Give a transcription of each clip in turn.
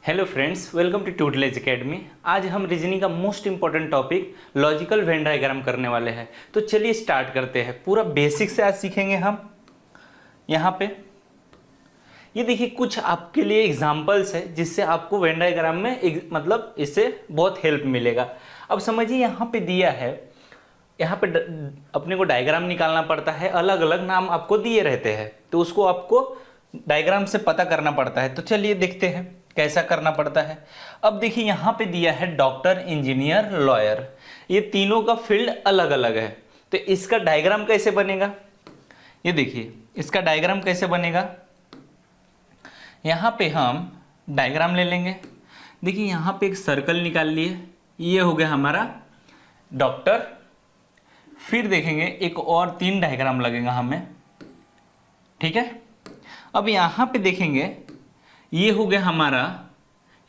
Hello friends, welcome to Tutelage Academy. आज हम reasoning का most important topic logical Venn diagram करने वाले हैं। तो चलिए स्टार्ट करते हैं। पूरा बेसिक से आज सीखेंगे हम। यहाँ पे ये देखिए कुछ आपके लिए एग्जांपल्स है जिससे आपको वेन डायग्राम में मतलब इससे बहुत हेल्प मिलेगा। अब समझिए यहाँ पे दिया है, यहाँ पे अपने को डायग्राम निकालना पड़ता है, अलग अलग नाम आपको दिए रहते हैं तो उसको आपको डायग्राम से पता करना पड़ता है। तो चलिए देखते हैं कैसा करना पड़ता है। अब देखिए यहाँ पे दिया है डॉक्टर, इंजीनियर, लॉयर, ये तीनों का फील्ड अलग अलग है। तो इसका डायग्राम कैसे बनेगा, ये देखिए इसका डायग्राम कैसे बनेगा। यहाँ पे हम डायग्राम ले लेंगे। देखिए यहाँ पे एक सर्कल निकाल लिए, ये हो गया हमारा डॉक्टर। फिर देखेंगे एक और 3 डायग्राम लगेगा हमें, ठीक है। अब यहाँ पे देखेंगे ये हो गया हमारा,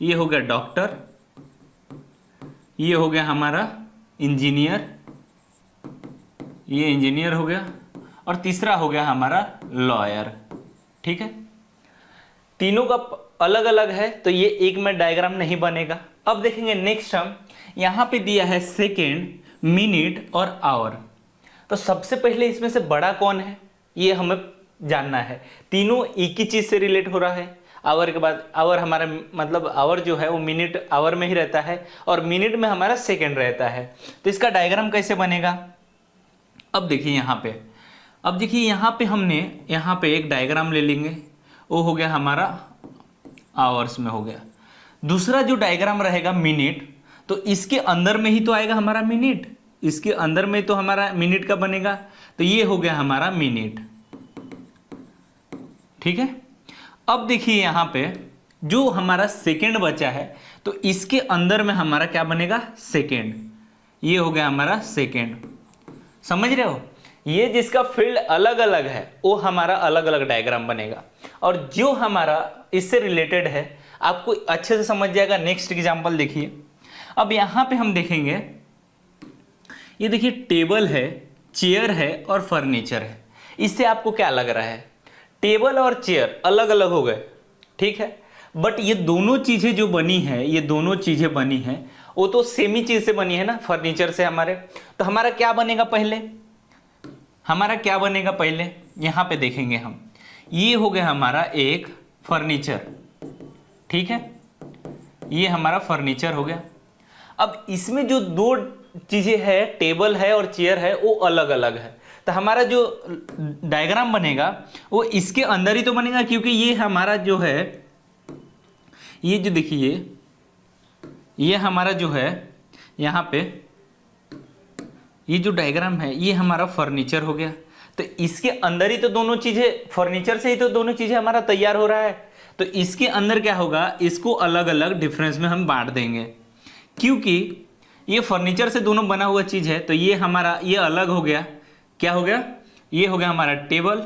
ये हो गया डॉक्टर, ये हो गया हमारा इंजीनियर, ये इंजीनियर हो गया, और तीसरा हो गया हमारा लॉयर, ठीक है। तीनों का अलग अलग है तो ये एक में डायग्राम नहीं बनेगा। अब देखेंगे नेक्स्ट हम यहाँ पे दिया है सेकेंड, मिनट और आवर। तो सबसे पहले इसमें से बड़ा कौन है ये हमें जानना है। तीनों एक ही चीज से रिलेट हो रहा है। आवर के बाद आवर हमारा मतलब आवर जो है वो मिनट आवर में ही रहता है और मिनट में हमारा सेकंड रहता है। तो इसका डायग्राम कैसे बनेगा, अब देखिए यहाँ पे, अब देखिए यहाँ पे हमने यहाँ पे एक डायग्राम ले लेंगे, वो हो गया हमारा आवर्स में हो गया। दूसरा जो डायग्राम रहेगा मिनट, तो इसके अंदर में ही तो आएगा हमारा मिनट, इसके अंदर में तो हमारा मिनट का बनेगा। तो ये हो गया हमारा मिनट, ठीक है। अब देखिए यहाँ पे जो हमारा सेकेंड बचा है तो इसके अंदर में हमारा क्या बनेगा, सेकेंड, ये हो गया हमारा सेकेंड। समझ रहे हो, ये जिसका फील्ड अलग अलग है वो हमारा अलग अलग डायग्राम बनेगा, और जो हमारा इससे रिलेटेड है आपको अच्छे से समझ जाएगा। नेक्स्ट एग्जांपल देखिए। अब यहाँ पे हम देखेंगे, ये देखिए टेबल है, चेयर है और फर्नीचर है। इससे आपको क्या लग रहा है, टेबल और चेयर अलग अलग हो गए, ठीक है, बट ये दोनों चीजें जो बनी है, ये दोनों चीजें बनी है वो तो सेम ही चीज से बनी है ना, फर्नीचर से हमारे। तो हमारा क्या बनेगा पहले, हमारा क्या बनेगा पहले, यहां पे देखेंगे हम, ये हो गया हमारा एक फर्नीचर, ठीक है, ये हमारा फर्नीचर हो गया। अब इसमें जो दो चीजें है, टेबल है और चेयर है, वो अलग अलग है। तो हमारा जो डायग्राम बनेगा वो इसके अंदर ही तो बनेगा, क्योंकि ये हमारा जो है, ये जो देखिए ये हमारा जो है यहाँ पे ये जो डायग्राम है ये हमारा फर्नीचर हो गया। तो इसके अंदर ही तो दोनों चीजें, फर्नीचर से ही तो दोनों चीजें हमारा तैयार हो रहा है। तो इसके अंदर क्या होगा, इसको अलग अलग डिफरेंस में हम बांट देंगे, क्योंकि ये फर्नीचर से दोनों बना हुआ चीज है। तो ये हमारा ये अलग हो गया, क्या हो गया, ये हो गया हमारा टेबल,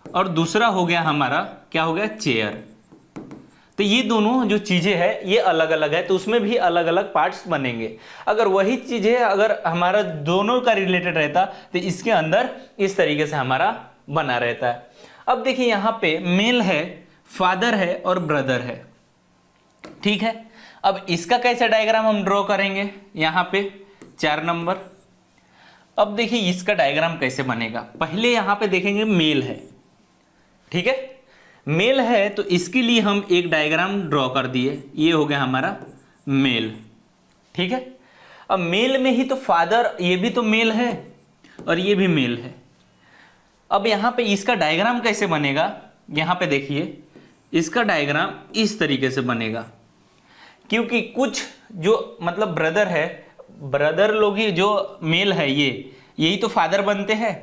और दूसरा हो गया हमारा क्या हो गया, चेयर। तो ये दोनों जो चीजें हैं ये अलग अलग है, तो उसमें भी अलग अलग पार्ट्स बनेंगे। अगर वही चीजें अगर हमारा दोनों का रिलेटेड रहता तो इसके अंदर इस तरीके से हमारा बना रहता है। अब देखिए यहाँ पे मेल है, फादर है और ब्रदर है, ठीक है। अब इसका कैसा डायग्राम हम ड्रॉ करेंगे, यहाँ पे 4 नंबर। अब देखिए इसका डायग्राम कैसे बनेगा, पहले यहां पे देखेंगे मेल है, ठीक है, मेल है तो इसके लिए हम एक डायग्राम ड्रॉ कर दिए, ये हो गया हमारा मेल, ठीक है। अब मेल में ही तो फादर, ये भी तो मेल है और ये भी मेल है। अब यहां पे इसका डायग्राम कैसे बनेगा, यहां पे देखिए इसका डायग्राम इस तरीके से बनेगा, क्योंकि कुछ जो मतलब ब्रदर है, ब्रदर लोग ही जो मेल है ये यही तो फादर बनते हैं।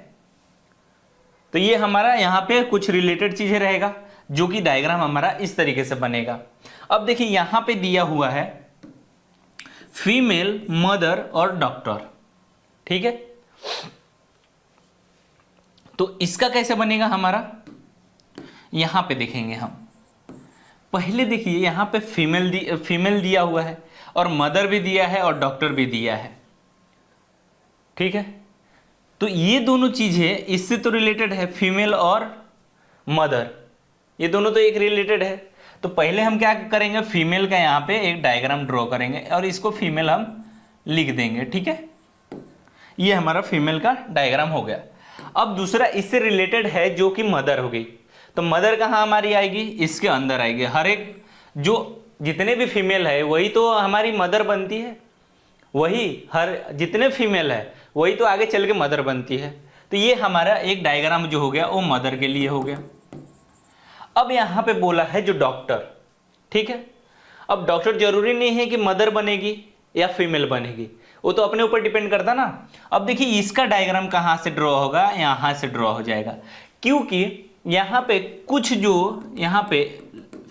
तो ये हमारा यहाँ पे कुछ रिलेटेड चीजें रहेगा जो कि डायग्राम हमारा इस तरीके से बनेगा। अब देखिए यहाँ पे दिया हुआ है फीमेल, मदर और डॉक्टर, ठीक है। तो इसका कैसे बनेगा हमारा, यहां पे देखेंगे हम, पहले देखिए यहाँ पे फीमेल दिया हुआ है और मदर भी दिया है और डॉक्टर भी दिया है, ठीक है। तो ये दोनों चीजें इससे तो रिलेटेड है, फीमेल और मदर, ये दोनों तो एक रिलेटेड है। तो पहले हम क्या करेंगे, फीमेल का यहाँ पे एक डायग्राम ड्रॉ करेंगे और इसको फीमेल हम लिख देंगे, ठीक है। ये हमारा फीमेल का डायग्राम हो गया। अब दूसरा इससे रिलेटेड है जो कि मदर हो गई। तो मदर कहाँ हमारी आएगी, इसके अंदर आएगी। हर एक जो जितने भी फीमेल है वही तो हमारी मदर बनती है, वही हर जितने फीमेल है वही तो आगे चल के मदर बनती है। तो ये हमारा एक डायग्राम जो हो गया वो मदर के लिए हो गया। अब यहाँ पे बोला है जो डॉक्टर, ठीक है। अब डॉक्टर जरूरी नहीं है कि मदर बनेगी या फीमेल बनेगी, वो तो अपने ऊपर डिपेंड करता ना। अब देखिए इसका डायग्राम कहाँ से ड्रॉ होगा, यहाँ से ड्रॉ हो जाएगा, क्योंकि यहाँ पे कुछ जो यहाँ पे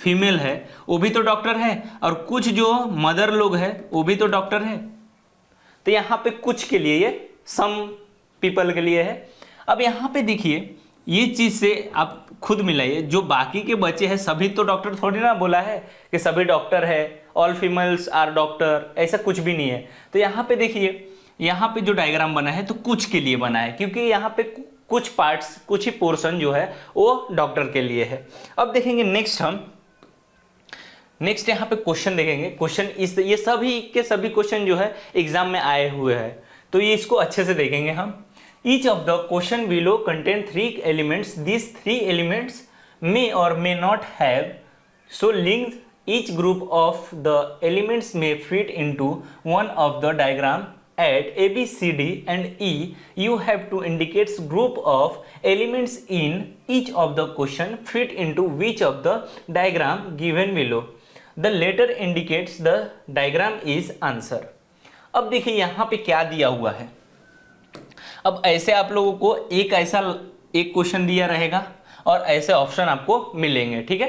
फीमेल है वो भी तो डॉक्टर है और कुछ जो मदर लोग है वो भी तो डॉक्टर है। तो यहाँ पे कुछ के लिए, ये सम पीपल के लिए है। अब यहाँ पे देखिए ये चीज से आप खुद मिलाइए, जो बाकी के बच्चे हैं सभी तो डॉक्टर थोड़ी ना बोला है कि सभी डॉक्टर है, ऑल फीमेल्स आर डॉक्टर, ऐसा कुछ भी नहीं है। तो यहाँ पे देखिए यहाँ पे जो डायग्राम बना है तो कुछ के लिए बना है, क्योंकि यहाँ पे कुछ पार्ट्स, कुछ ही पोर्शन जो है वो डॉक्टर के लिए है। अब देखेंगे नेक्स्ट यहाँ पे क्वेश्चन देखेंगे। क्वेश्चन ये सभी के सभी क्वेश्चन जो है एग्जाम में आए हुए हैं, तो ये इसको अच्छे से देखेंगे हम। Each of the question below contain 3 elements. These 3 elements may or may not have so linked. Each group of the elements may fit into one of the diagram at A, B, C, D and E. You have to indicate group of elements in each of the question fit into which of the diagram given below. The letter indicates the diagram is answer. अब देखिए यहाँ पे क्या दिया हुआ है। अब ऐसे आप लोगों को एक क्वेश्चन दिया रहेगा और ऐसे ऑप्शन आपको मिलेंगे, ठीक है।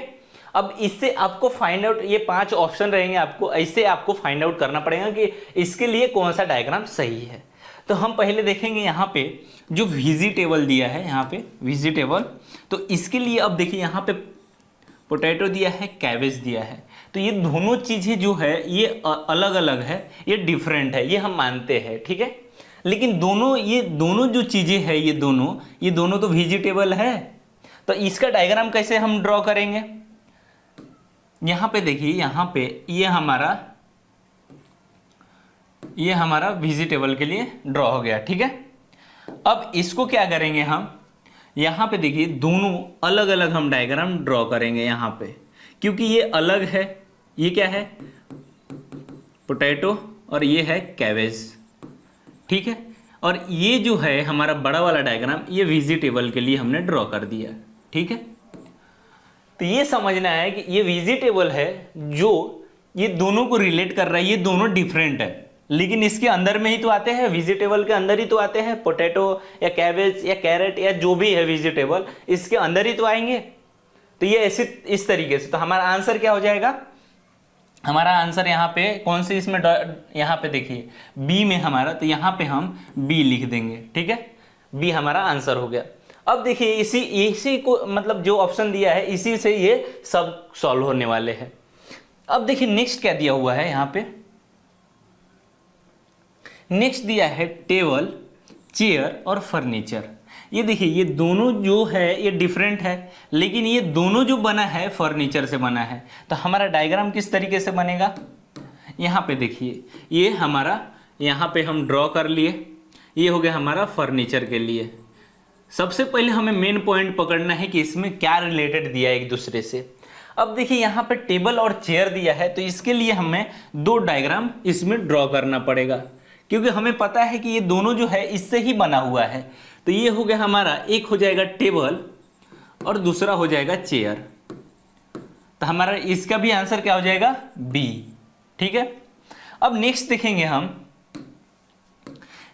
अब इससे आपको फाइंड आउट, ये 5 ऑप्शन रहेंगे, आपको ऐसे आपको फाइंड आउट करना पड़ेगा कि इसके लिए कौन सा डायग्राम सही है। तो हम पहले देखेंगे यहाँ पे जो वेजिटेबल दिया है, यहाँ पे वेजिटेबल, तो इसके लिए अब देखिए यहाँ पे पोटैटो दिया है, कैबेज दिया है। तो ये दोनों चीज़ें जो है ये अलग अलग है, ये डिफरेंट है, ये हम मानते हैं, ठीक है। लेकिन ये दोनों जो चीज़ें हैं ये दोनों तो वेजिटेबल है। तो इसका डायग्राम कैसे हम ड्रॉ करेंगे, यहाँ पे देखिए, यहाँ पे ये हमारा वेजिटेबल के लिए ड्रॉ हो गया, ठीक है। अब इसको क्या करेंगे हम, यहाँ पे देखिए दोनों अलग अलग हम डायग्राम ड्रॉ करेंगे यहाँ पे, क्योंकि ये अलग है। ये क्या है, पोटैटो, और ये है कैबेज, ठीक है। और ये जो है हमारा बड़ा वाला डायग्राम, ये वेजिटेबल के लिए हमने ड्रॉ कर दिया, ठीक है। तो ये समझना है कि ये वेजिटेबल है जो ये दोनों को रिलेट कर रहा है, ये दोनों डिफरेंट है, लेकिन इसके अंदर में ही तो आते हैं, वेजिटेबल के अंदर ही तो आते हैं। पोटैटो या कैबेज या कैरेट या जो भी है वेजिटेबल, इसके अंदर ही तो आएंगे। तो ये ऐसे इस तरीके से, तो हमारा आंसर क्या हो जाएगा, हमारा आंसर यहाँ पे कौन से इसमें, यहाँ पे देखिए बी में हमारा, तो यहाँ पे हम बी लिख देंगे, ठीक है। बी हमारा आंसर हो गया। अब देखिए इसी को मतलब जो ऑप्शन दिया है इसी से ये सब सॉल्व होने वाले हैं। अब देखिए नेक्स्ट क्या दिया हुआ है यहाँ पे, नेक्स्ट दिया है टेबल, चेयर और फर्नीचर। ये देखिए ये दोनों जो है ये डिफरेंट है, लेकिन ये दोनों जो बना है फर्नीचर से बना है। तो हमारा डायग्राम किस तरीके से बनेगा, यहाँ पे देखिए ये हमारा, यहाँ पे हम ड्रॉ कर लिए, ये हो गया हमारा फर्नीचर के लिए। सबसे पहले हमें मेन पॉइंट पकड़ना है कि इसमें क्या रिलेटेड दिया है एक दूसरे से। अब देखिए यहाँ पे टेबल और चेयर दिया है, तो इसके लिए हमें 2 डायग्राम इसमें ड्रॉ करना पड़ेगा, क्योंकि हमें पता है कि ये दोनों जो है इससे ही बना हुआ है। तो ये हो गया हमारा, एक हो जाएगा टेबल और दूसरा हो जाएगा चेयर। तो हमारा इसका भी आंसर क्या हो जाएगा, बी, ठीक है। अब नेक्स्ट देखेंगे हम,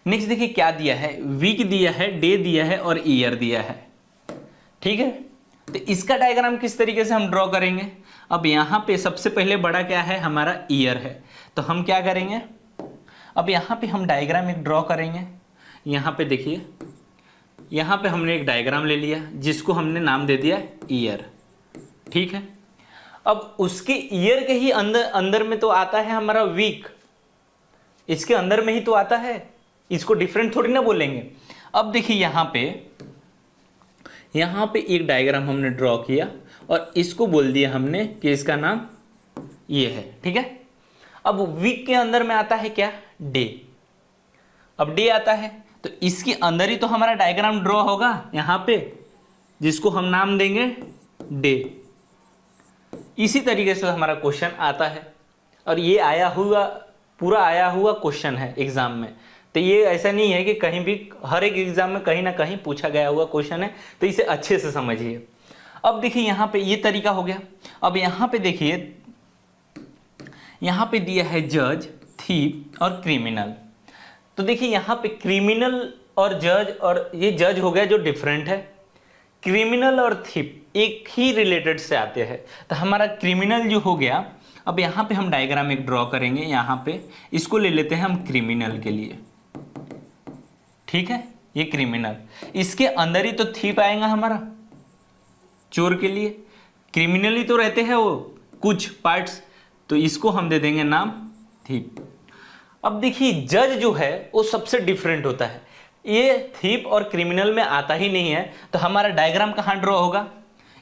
नेक्स्ट देखिए क्या दिया है, वीक दिया है, डे दिया है और ईयर दिया है, ठीक है। तो इसका डायग्राम किस तरीके से हम ड्रॉ करेंगे। अब यहाँ पे सबसे पहले बड़ा क्या है, हमारा ईयर है। तो हम क्या करेंगे, अब यहाँ पे हम डायग्राम एक ड्रॉ करेंगे। यहाँ पे देखिए, यहाँ पे हमने एक डायग्राम ले लिया जिसको हमने नाम दे दिया ईयर, ठीक है। अब उसके ईयर के ही अंदर में तो आता है हमारा वीक, इसके अंदर में ही तो आता है, इसको डिफरेंट थोड़ी ना बोलेंगे। अब देखिए यहाँ पे एक डायग्राम हमने ड्रॉ किया और इसको बोल दिया हमने कि इसका नाम ये है, ठीक है। अब वीक के अंदर में आता है क्या, डे। अब डे आता है तो इसके अंदर ही तो हमारा डायग्राम ड्रॉ होगा यहाँ पे, जिसको हम नाम देंगे डे। इसी तरीके से हमारा क्वेश्चन आता है और ये पूरा आया हुआ क्वेश्चन है एग्जाम में। तो ये ऐसा नहीं है कि कहीं भी, हर एक एग्जाम में कहीं ना कहीं पूछा गया हुआ क्वेश्चन है, तो इसे अच्छे से समझिए। अब देखिए यहाँ पे ये तरीका हो गया। अब यहाँ पे देखिए, यहाँ पे दिया है जज, थीप और क्रिमिनल। तो देखिए यहाँ पे क्रिमिनल और जज, और ये जज हो गया जो डिफरेंट है, क्रिमिनल और थीप एक ही रिलेटेड से आते हैं। तो हमारा क्रिमिनल जो हो गया, अब यहाँ पे हम डायग्राम एक ड्रॉ करेंगे। यहाँ पे इसको ले लेते हैं हम क्रिमिनल के लिए, ठीक है। ये क्रिमिनल, इसके अंदर ही तो थीप आएगा हमारा, चोर के लिए। क्रिमिनल ही तो रहते हैं वो कुछ पार्ट्स, तो इसको हम दे देंगे नाम थीप। अब देखिए जज जो है वो सबसे डिफरेंट होता है, ये थीप और क्रिमिनल में आता ही नहीं है। तो हमारा डायग्राम कहाँ ड्रॉ होगा,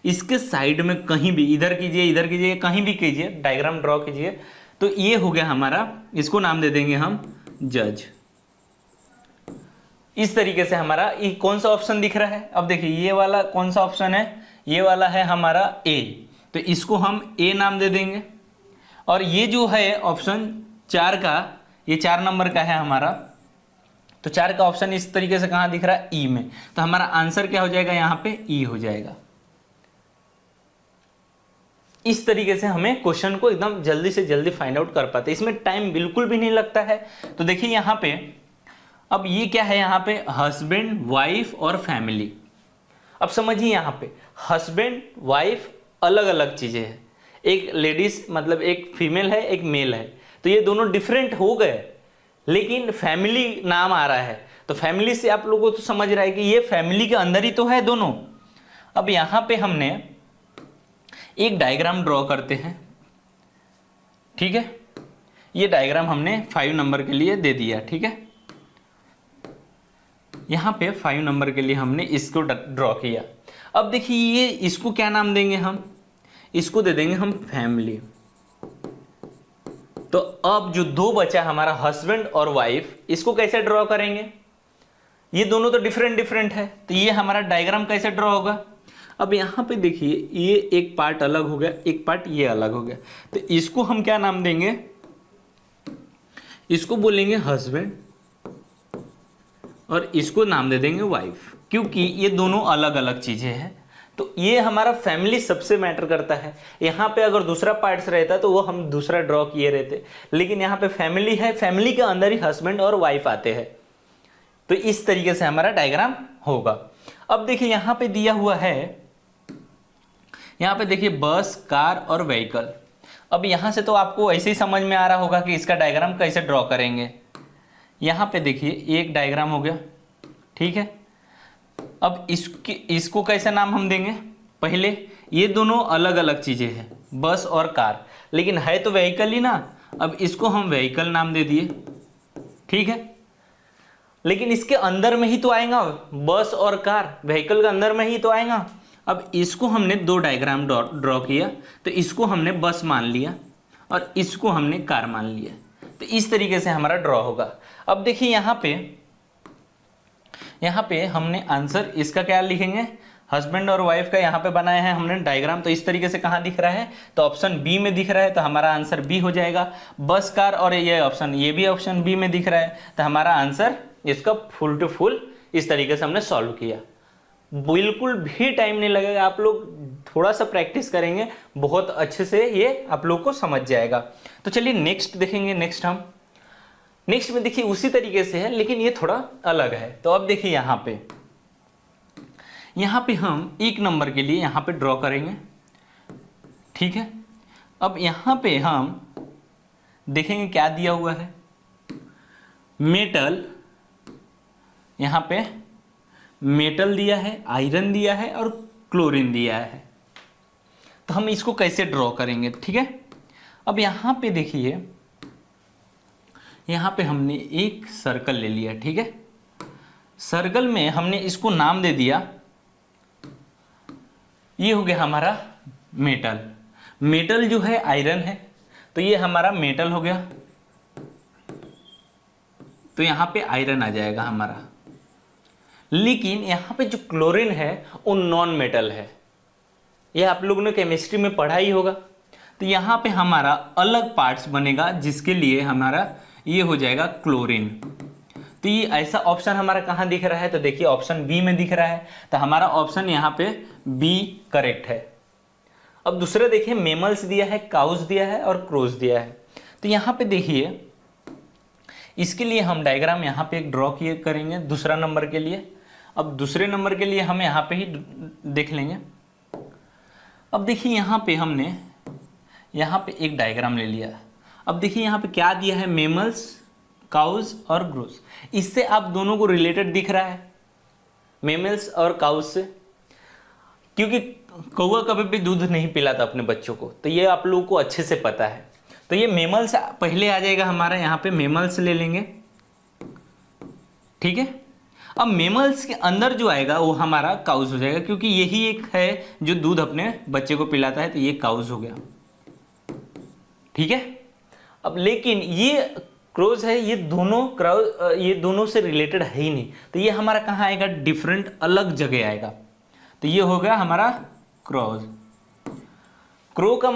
इसके साइड में कहीं भी, इधर कीजिए इधर कीजिए, कहीं भी कीजिए, डायग्राम ड्रॉ कीजिए। तो ये हो गया हमारा, इसको नाम दे देंगे हम जज। इस तरीके से हमारा ये कौन सा ऑप्शन दिख रहा है। अब देखिए ये वाला कौन सा ऑप्शन है, ये वाला है हमारा ए, तो इसको हम ए नाम दे देंगे। और ये जो है ऑप्शन 4 का, ये 4 नंबर का है हमारा, तो 4 का ऑप्शन इस तरीके से कहाँ दिख रहा है, ई में। तो हमारा आंसर क्या हो जाएगा, यहाँ पे ई हो जाएगा। इस तरीके से हमें क्वेश्चन को एकदम जल्दी से जल्दी फाइंड आउट कर पाते, इसमें टाइम बिल्कुल भी नहीं लगता है। तो देखिए यहाँ पे, अब ये क्या है, यहाँ पे हस्बैंड, वाइफ और फैमिली। अब समझिए यहाँ पे हस्बैंड वाइफ अलग अलग चीजें हैं, एक लेडीज मतलब एक फीमेल है, एक मेल है, तो ये दोनों डिफरेंट हो गए, लेकिन फैमिली नाम आ रहा है। तो फैमिली से आप लोगों को तो समझ रहा है कि ये फैमिली के अंदर ही तो है दोनों। अब यहाँ पे हमने एक डायग्राम ड्रॉ करते हैं, ठीक है। ये डायग्राम हमने 5 नंबर के लिए दे दिया, ठीक है। यहाँ पे 5 नंबर के लिए हमने इसको ड्रॉ किया। अब देखिए ये, इसको क्या नाम देंगे हम, इसको दे देंगे हम फैमिली। तो अब जो 2 बचा हमारा हस्बैंड और वाइफ, इसको कैसे ड्रॉ करेंगे, ये दोनों तो डिफरेंट है, तो ये हमारा डायग्राम कैसे ड्रॉ होगा। अब यहाँ पे देखिए ये एक पार्ट अलग हो गया, एक पार्ट ये अलग हो गया, तो इसको हम क्या नाम देंगे, इसको बोलेंगे हस्बैंड और इसको नाम दे देंगे वाइफ, क्योंकि ये दोनों अलग अलग चीजें हैं। तो ये हमारा फैमिली सबसे मैटर करता है। यहाँ पे अगर दूसरा पार्ट्स रहता तो वो हम दूसरा ड्रॉ किए रहते, लेकिन यहाँ पे फैमिली है, फैमिली के अंदर ही हस्बैंड और वाइफ आते हैं। तो इस तरीके से हमारा डायग्राम होगा। अब देखिए यहाँ पे दिया हुआ है, यहाँ पे देखिए बस, कार और व्हीकल। अब यहाँ से तो आपको ऐसे ही समझ में आ रहा होगा कि इसका डायग्राम कैसे ड्रॉ करेंगे। यहाँ पे देखिए एक डायग्राम हो गया, ठीक है। अब इसको कैसे नाम हम देंगे, पहले ये दोनों अलग अलग चीजें हैं, बस और कार, लेकिन है तो व्हीकल ही ना। अब इसको हम व्हीकल नाम दे दिए, ठीक है। लेकिन इसके अंदर में ही तो आएगा बस और कार, व्हीकल के अंदर में ही तो आएगा। अब इसको हमने 2 डायग्राम ड्रॉ किया, तो इसको हमने बस मान लिया और इसको हमने कार मान लिया। तो इस तरीके से हमारा ड्रॉ होगा। अब देखिए यहाँ पे हमने आंसर इसका क्या लिखेंगे, हस्बैंड और वाइफ का यहाँ पे बनाया है हमने डायग्राम। तो इस तरीके से कहाँ दिख रहा है, तो ऑप्शन बी में दिख रहा है, तो हमारा आंसर बी हो जाएगा। बस, कार और ये ऑप्शन, ये भी ऑप्शन बी में दिख रहा है, तो हमारा आंसर इसका फुल टू फुल इस तरीके से हमने सॉल्व किया। बिल्कुल भी टाइम नहीं लगेगा, आप लोग थोड़ा सा प्रैक्टिस करेंगे, बहुत अच्छे से ये आप लोग को समझ जाएगा। तो चलिए नेक्स्ट देखेंगे। नेक्स्ट में देखिए उसी तरीके से है, लेकिन ये थोड़ा अलग है। तो अब देखिए यहाँ पे हम 1 नंबर के लिए यहाँ पे ड्रॉ करेंगे, ठीक है। अब यहाँ पे हम देखेंगे क्या दिया हुआ है, मेटल, यहाँ पे मेटल दिया है, आयरन दिया है और क्लोरीन दिया है। तो हम इसको कैसे ड्रॉ करेंगे, ठीक है। अब यहाँ पे देखिए, यहाँ पे हमने एक सर्कल ले लिया, ठीक है। सर्कल में हमने इसको नाम दे दिया, ये हो गया हमारा मेटल। मेटल जो है आयरन है, तो ये हमारा मेटल हो गया, तो यहाँ पे आयरन आ जाएगा हमारा। लेकिन यहाँ पे जो क्लोरीन है वो नॉन मेटल है, ये आप लोगों ने केमिस्ट्री में पढ़ा ही होगा। तो यहाँ पे हमारा अलग पार्ट्स बनेगा जिसके लिए हमारा ये हो जाएगा क्लोरीन। तो ये ऐसा ऑप्शन हमारा कहाँ दिख रहा है, तो देखिए ऑप्शन बी में दिख रहा है, तो हमारा ऑप्शन यहाँ पे बी करेक्ट है। अब दूसरा देखिए, मेमल्स दिया है, काउस दिया है और क्रोस दिया है। तो यहाँ पे देखिए इसके लिए हम डायग्राम यहाँ पे एक ड्रॉ किए करेंगे दूसरा नंबर के लिए। अब दूसरे नंबर के लिए हम यहाँ पे ही देख लेंगे। अब देखिए यहाँ पे हमने यहाँ पे एक डायग्राम ले लिया। अब देखिए यहाँ पे क्या दिया है, मेमल्स, काउस और ग्रोस। इससे आप दोनों को रिलेटेड दिख रहा है, मेमल्स और काउस से, क्योंकि कौवा कभी भी दूध नहीं पिलाता अपने बच्चों को, तो ये आप लोगों को अच्छे से पता है। तो ये मेमल्स पहले आ जाएगा हमारा, यहाँ पे मेमल्स ले लेंगे, ठीक है। अब मेमल्स के अंदर जो आएगा वो हमारा काउस हो जाएगा, क्योंकि यही एक है जो दूध अपने बच्चे को पिलाता है, तो ये काउस हो गया, ठीक है। अब लेकिन ये क्रोस है, ये दोनों से रिलेटेड है ही नहीं, तो ये हमारा कहाँ आएगा, डिफरेंट अलग जगह आएगा। तो ये हो गया हमारा क्रॉस। क्रो का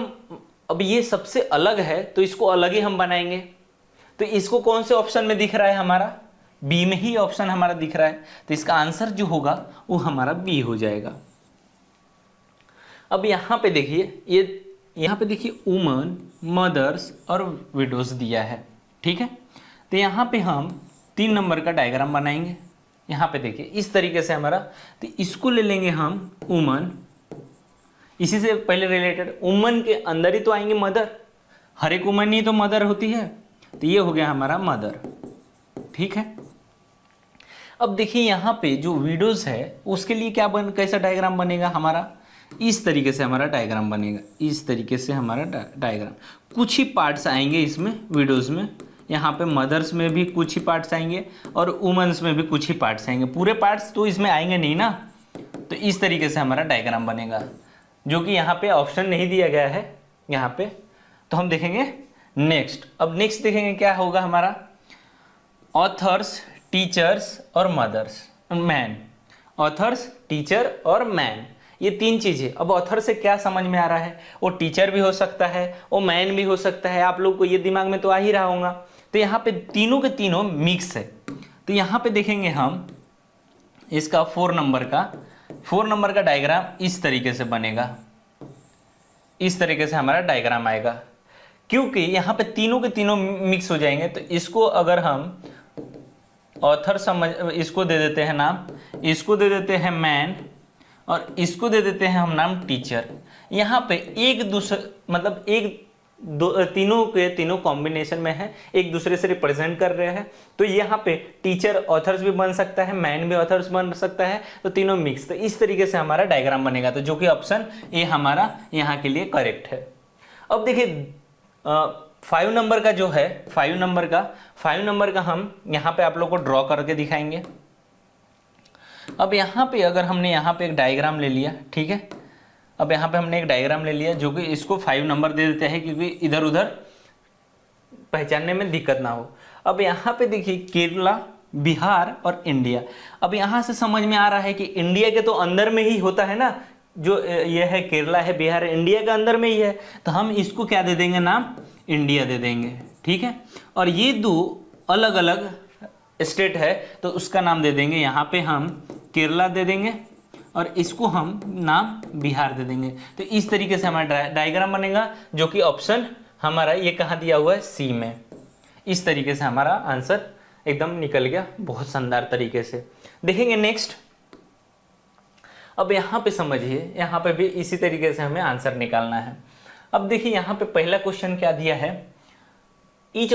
अब ये सबसे अलग है, तो इसको अलग ही हम बनाएंगे। तो इसको कौन से ऑप्शन में दिख रहा है, हमारा बी में ही ऑप्शन हमारा दिख रहा है, तो इसका आंसर जो होगा वो हमारा बी हो जाएगा। अब यहाँ पे देखिए, यहाँ पे देखिए वुमन, मदर्स और विडोज दिया है, ठीक है। तो यहाँ पे हम 3 नंबर का डायग्राम बनाएंगे। यहाँ पे देखिए इस तरीके से हमारा, तो इसको ले लेंगे हम वुमन, इसी से पहले रिलेटेड, वुमन के अंदर ही तो आएंगे मदर, हर एक वुमन ही तो मदर होती है, तो ये हो गया हमारा मदर, ठीक है। अब देखिए यहाँ पे जो विडोज है उसके लिए कैसा डायग्राम बनेगा हमारा, इस तरीके से हमारा डायग्राम बनेगा, इस तरीके से हमारा डायग्राम। कुछ ही पार्ट्स आएंगे इसमें विडोज में, यहाँ पे मदर्स में भी कुछ ही पार्ट्स आएंगे और वुमेन्स में भी कुछ ही पार्ट्स आएंगे, पूरे पार्ट्स तो इसमें आएंगे नहीं ना। तो इस तरीके से हमारा डायग्राम बनेगा, जो कि यहाँ पे ऑप्शन नहीं दिया गया है यहाँ पे। तो हम देखेंगे नेक्स्ट। अब नेक्स्ट देखेंगे क्या होगा हमारा, ऑथर्स, टीचर्स और मदर्स, मैन। ऑथर्स, टीचर और मैन, ये 3 चीज़ें। अब ऑथर से क्या समझ में आ रहा है, वो टीचर भी हो सकता है, वो मैन भी हो सकता है, आप लोग को ये दिमाग में तो आ ही रहा होगा। तो यहाँ पे तीनों के तीनों मिक्स है। तो यहाँ पे देखेंगे हम इसका 4 नंबर का डायग्राम इस तरीके से बनेगा, इस तरीके से हमारा डायग्राम आएगा, क्योंकि यहाँ पे तीनों के तीनों मिक्स हो जाएंगे। तो इसको अगर हम ऑथर इसको दे देते हैं नाम, इसको दे देते हैं मैन और इसको दे देते हैं हम नाम टीचर। यहाँ पे एक दूसरे मतलब तीनों के तीनों कॉम्बिनेशन में है, एक दूसरे से रिप्रेजेंट कर रहे हैं। तो यहाँ पे टीचर ऑथर्स भी बन सकता है, मैन भी ऑथर्स बन सकता है, तो तीनों मिक्स। तो इस तरीके से हमारा डायग्राम बनेगा, तो जो कि ऑप्शन ए हमारा यहाँ के लिए करेक्ट है। अब देखिए 5 नंबर का जो है, 5 नंबर का हम यहाँ पे आप लोग को ड्रॉ करके दिखाएंगे। अब यहाँ पे अगर हमने यहाँ पे एक डायग्राम ले लिया, ठीक है। अब यहाँ पे हमने एक डायग्राम ले लिया, जो कि इसको 5 नंबर दे देते हैं, क्योंकि इधर उधर पहचानने में दिक्कत ना हो। अब यहाँ पे देखिए केरला, बिहार और इंडिया। अब यहाँ से समझ में आ रहा है कि इंडिया के तो अंदर में ही होता है ना, जो ये है केरला है, बिहार है, इंडिया के अंदर में ही है। तो हम इसको क्या दे देंगे, नाम इंडिया दे देंगे, ठीक है। और ये 2 अलग अलग स्टेट है, तो उसका नाम दे देंगे, यहाँ पे हम केरला दे देंगे और इसको हम नाम बिहार दे देंगे। तो इस तरीके से हमारा डायग्राम बनेगा, जो कि ऑप्शन हमारा ये कहाँ दिया हुआ है, सी में। इस तरीके से हमारा आंसर एकदम निकल गया बहुत शानदार तरीके से। देखेंगे नेक्स्ट। अब यहाँ पे समझिए, यहाँ पे भी इसी तरीके से हमें आंसर निकालना है। अब देखिए यहाँ पे पहला क्वेश्चन क्या दिया है, each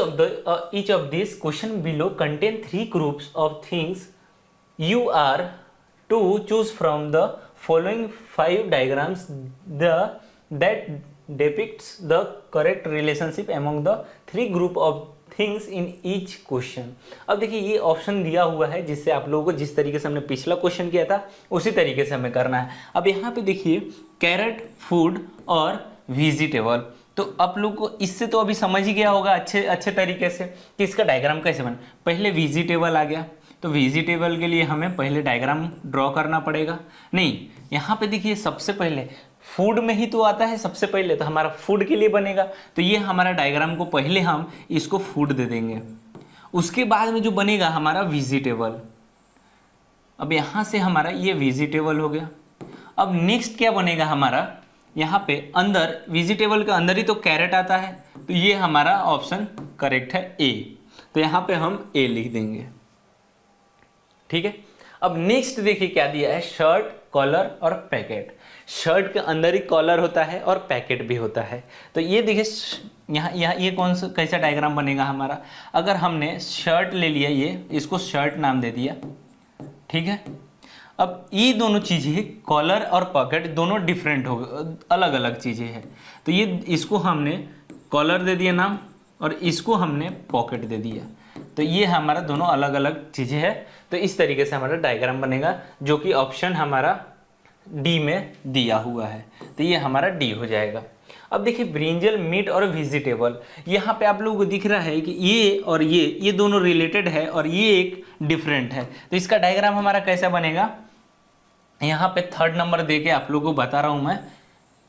of these question below contain 3 groups of things. You are to choose from the following 5 diagrams that depicts the correct relationship among the 3 group of things in each question. अब देखिए ये option दिया हुआ है जिससे आप लोगों को जिस तरीके से हमने पिछला क्वेश्चन किया था उसी तरीके से हमें करना है। अब यहाँ पे देखिए कैरेट, फूड और वेजिटेबल, तो आप लोग को इससे तो अभी समझ ही गया होगा अच्छे तरीके से कि इसका डायग्राम कैसे बना। पहले वेजिटेबल आ गया, तो वेजिटेबल के लिए हमें पहले डायग्राम ड्रॉ करना पड़ेगा। नहीं, यहाँ पे देखिए सबसे पहले फूड में ही तो आता है सबसे पहले, तो हमारा फूड के लिए बनेगा। तो ये हमारा डायग्राम को पहले हम इसको फूड दे देंगे, उसके बाद में जो बनेगा हमारा वेजिटेबल। अब यहाँ से हमारा ये वेजिटेबल हो गया। अब नेक्स्ट क्या बनेगा हमारा, यहाँ पे अंदर वेजिटेबल के अंदर ही तो कैरेट आता है, तो ये हमारा ऑप्शन करेक्ट है ए। तो यहाँ पे हम ए लिख देंगे, ठीक है। अब नेक्स्ट देखिए क्या दिया है, शर्ट, कॉलर और पैकेट। शर्ट के अंदर ही कॉलर होता है और पैकेट भी होता है। तो ये देखिए यहाँ ये कौन सा कैसा डायग्राम बनेगा हमारा। अगर हमने शर्ट ले लिया, ये इसको शर्ट नाम दे दिया, ठीक है। अब ये दोनों चीज़ें कॉलर और पॉकेट दोनों डिफरेंट हो गए, अलग अलग चीज़ें हैं। तो ये इसको हमने कॉलर दे दिया नाम और इसको हमने पॉकेट दे दिया, तो ये हमारा दोनों अलग अलग चीज़ें हैं। तो इस तरीके से हमारा डायग्राम बनेगा जो कि ऑप्शन हमारा डी में दिया हुआ है, तो ये हमारा डी हो जाएगा। अब देखिए ब्रिंजल, मीट और वेजिटेबल, यहाँ पे आप लोगों को दिख रहा है कि ये और ये दोनों रिलेटेड है और ये एक डिफरेंट है। तो इसका डायग्राम हमारा कैसा बनेगा, यहाँ पे 3rd नंबर दे के आप लोगों को बता रहा हूँ मैं।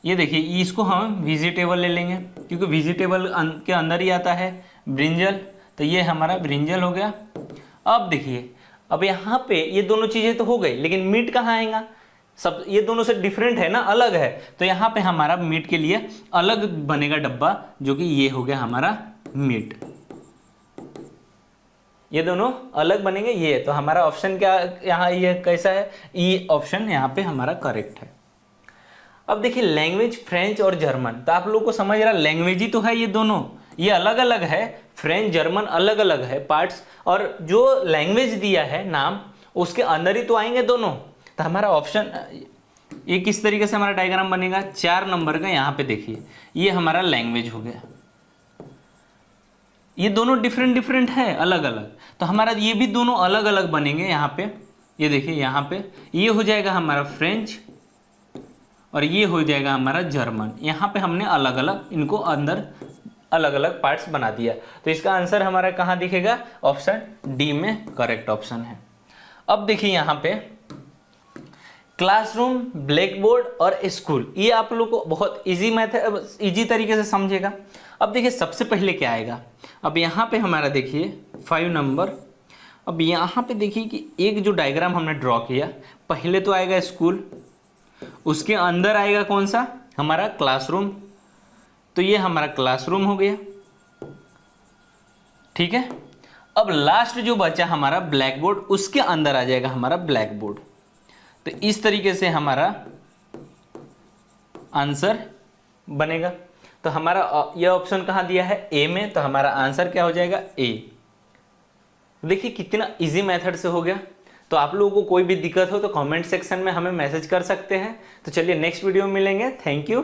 ये देखिए इसको हम वेजिटेबल ले लेंगे क्योंकि वेजिटेबल के अंदर ही आता है ब्रिंजल, तो ये हमारा ब्रिंजल हो गया। अब देखिए अब यहाँ पे ये दोनों चीज़ें तो हो गई, लेकिन मीट कहाँ आएगा, सब ये दोनों से डिफरेंट है ना, अलग है। तो यहाँ पे हमारा मीट के लिए अलग बनेगा डब्बा, जो कि ये हो गया हमारा मीट। ये दोनों अलग बनेंगे ये, तो हमारा ऑप्शन क्या यहाँ ये कैसा है, ये ऑप्शन यहाँ पे हमारा करेक्ट है। अब देखिए लैंग्वेज, फ्रेंच और जर्मन, तो आप लोगों को समझ रहा लैंग्वेज ही तो है ये दोनों, ये अलग अलग है, फ्रेंच जर्मन अलग अलग है पार्ट्स, और जो लैंग्वेज दिया है नाम उसके अंदर ही तो आएंगे दोनों। तो हमारा ऑप्शन ये किस तरीके से हमारा डायग्राम बनेगा, 4 नंबर का यहाँ पे देखिए ये हमारा लैंग्वेज हो गया। ये दोनों डिफरेंट है, अलग अलग, तो हमारा ये भी दोनों अलग अलग बनेंगे। यहाँ पे ये देखिए यहाँ पे ये हो जाएगा हमारा फ्रेंच और ये हो जाएगा हमारा जर्मन। यहाँ पे हमने अलग अलग इनको अंदर अलग अलग पार्ट्स बना दिया, तो इसका आंसर हमारा कहाँ दिखेगा, ऑप्शन डी में करेक्ट ऑप्शन है। अब देखिए यहाँ पे क्लासरूम, ब्लैक बोर्ड और स्कूल, ये आप लोग को बहुत इजी तरीके से समझेगा। अब देखिए सबसे पहले क्या आएगा, अब यहाँ पे हमारा देखिए 5 नंबर। अब यहाँ पे देखिए कि एक जो डायग्राम हमने ड्रॉ किया, पहले तो आएगा स्कूल, उसके अंदर आएगा कौन सा, हमारा क्लासरूम, तो ये हमारा क्लासरूम हो गया, ठीक है। अब लास्ट जो बचा हमारा ब्लैक बोर्ड, उसके अंदर आ जाएगा हमारा ब्लैक बोर्ड। तो इस तरीके से हमारा आंसर बनेगा। तो हमारा यह ऑप्शन कहाँ दिया है, ए में, तो हमारा आंसर क्या हो जाएगा, ए। देखिए कितना इजी मेथड से हो गया। तो आप लोगों को कोई भी दिक्कत हो तो कमेंट सेक्शन में हमें मैसेज कर सकते हैं। तो चलिए नेक्स्ट वीडियो में मिलेंगे। Thank you.